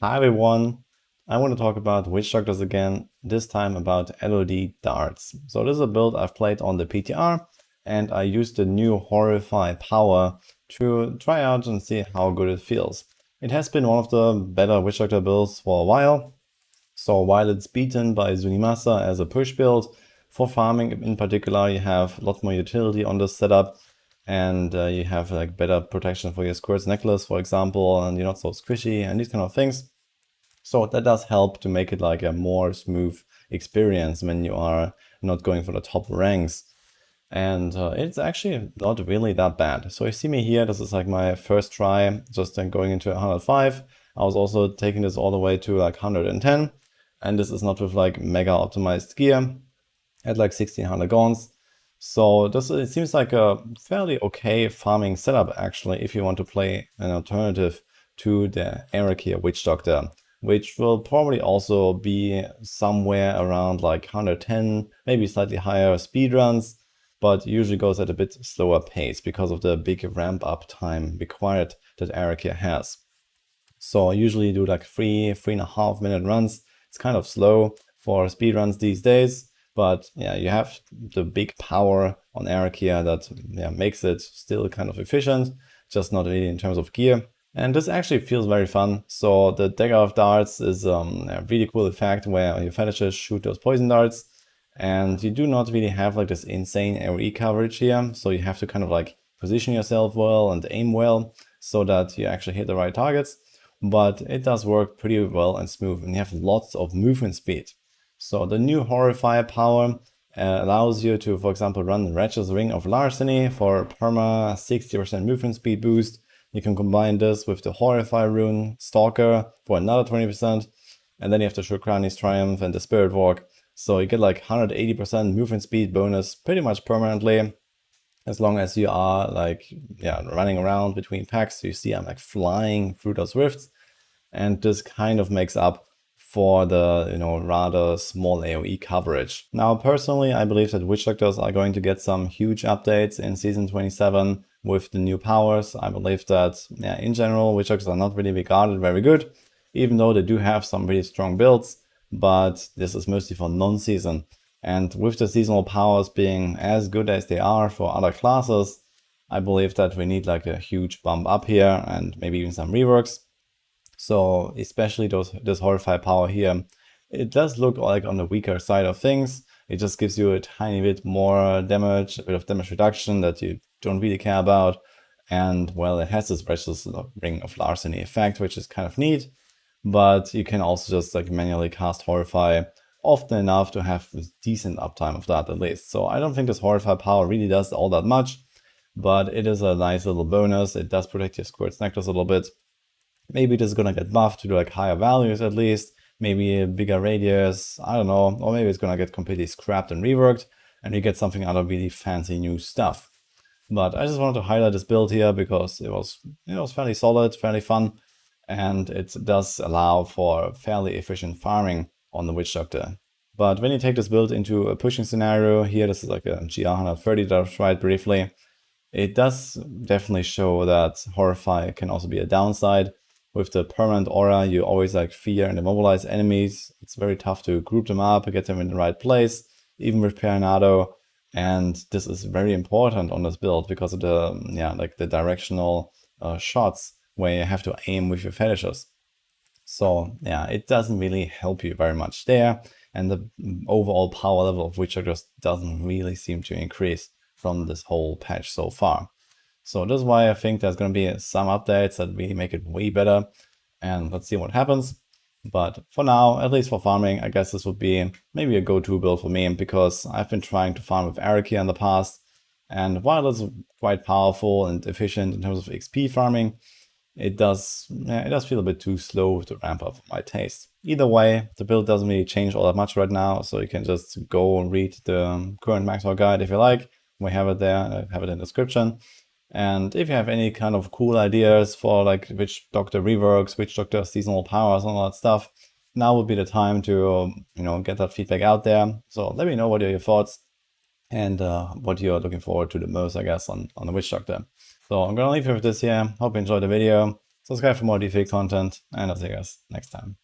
Hi everyone, I want to talk about Witch Doctors again, this time about LoD Darts. So this is a build I've played on the PTR and I used the new Horrify Power to try out and see how good it feels. It has been one of the better Witch Doctor builds for a while. So while it's beaten by Necromancer as a push build, for farming in particular you have a lot more utility on this setup. And you have like better protection for your Squirt's necklace, for example, and you're not so squishy and these kind of things. So that does help to make it like a more smooth experience when you are not going for the top ranks. And it's actually not really that bad. So you see me here, this is like my first try, just then going into 105. I was also taking this all the way to like 110. And this is not with like mega optimized gear at like 1600 gaunts. So this it seems like a fairly okay farming setup actually if you want to play an alternative to the ARPG Witch Doctor, which will probably also be somewhere around like 110, maybe slightly higher speed runs, but usually goes at a bit slower pace because of the big ramp up time required that ARPG has. So I usually do like 3.5 minute runs. It's kind of slow for speed runs these days. But yeah, you have the big power on Arakia that makes it still kind of efficient, just not really in terms of gear. And this actually feels very fun. So the Dagger of Darts is a really cool effect where your fetishes shoot those poison darts. And you do not really have like this insane AoE coverage here. So you have to kind of like position yourself well and aim well so that you actually hit the right targets. But it does work pretty well and smooth, and you have lots of movement speed. So the new Horrify Power allows you to, for example, run Wretch's Ring of Larceny for perma 60% movement speed boost. You can combine this with the Horrify rune Stalker for another 20%. And then you have the Shukrani's Triumph and the Spirit Walk. So you get like 180% movement speed bonus pretty much permanently. As long as you are like, running around between packs. You see I'm like flying through those rifts. And this kind of makes up for the rather small AoE coverage. Now personally I believe that Witch Doctors are going to get some huge updates in Season 27 with the new powers. I believe that in general Witch Doctors are not really regarded very good, even though they do have some really strong builds, but this is mostly for non-season. And with the seasonal powers being as good as they are for other classes, I believe that we need like a huge bump up here and maybe even some reworks. So especially this Horrify Power here, it does look like on the weaker side of things. It just gives you a tiny bit more damage, a bit of damage reduction that you don't really care about. And well, it has this Wretch's Ring of Larceny effect, which is kind of neat. But you can also just like manually cast Horrify often enough to have a decent uptime of that at least. So I don't think this Horrify Power really does all that much, but it is a nice little bonus. It does protect your Squirt's necklace a little bit. Maybe this is gonna get buffed to like higher values at least, maybe a bigger radius, I don't know, or maybe it's gonna get completely scrapped and reworked and you get something out of really fancy new stuff. But I just wanted to highlight this build here because it was fairly solid, fairly fun, and it does allow for fairly efficient farming on the Witch Doctor. But when you take this build into a pushing scenario, here this is like a GR 130 that I've tried briefly, it does definitely show that Horrify can also be a downside. With the permanent aura, you always like fear and immobilize enemies. It's very tough to group them up and get them in the right place, even with Perenado. And this is very important on this build because of the the directional shots where you have to aim with your fetishes. So yeah, it doesn't really help you very much there, and the overall power level of Witcher just doesn't really seem to increase from this whole patch so far. So this is why I think there's going to be some updates that really make it way better, and let's see what happens. But for now, at least for farming, I guess this would be maybe a go-to build for me, because I've been trying to farm with Arakia in the past, and while it's quite powerful and efficient in terms of XP farming, it does feel a bit too slow to ramp up for my taste. Either way, the build doesn't really change all that much right now, so you can just go and read the current Maxwell guide if you like. We have it there, I have it in the description. And if you have any kind of cool ideas for like Witch Doctor reworks, Witch Doctor seasonal powers, and all that stuff, now would be the time to get that feedback out there. So let me know what are your thoughts and what you're looking forward to the most, I guess, on the Witch Doctor. So I'm gonna leave you with this here. Hope you enjoyed the video. subscribe for more DFA content, and I'll see you guys next time.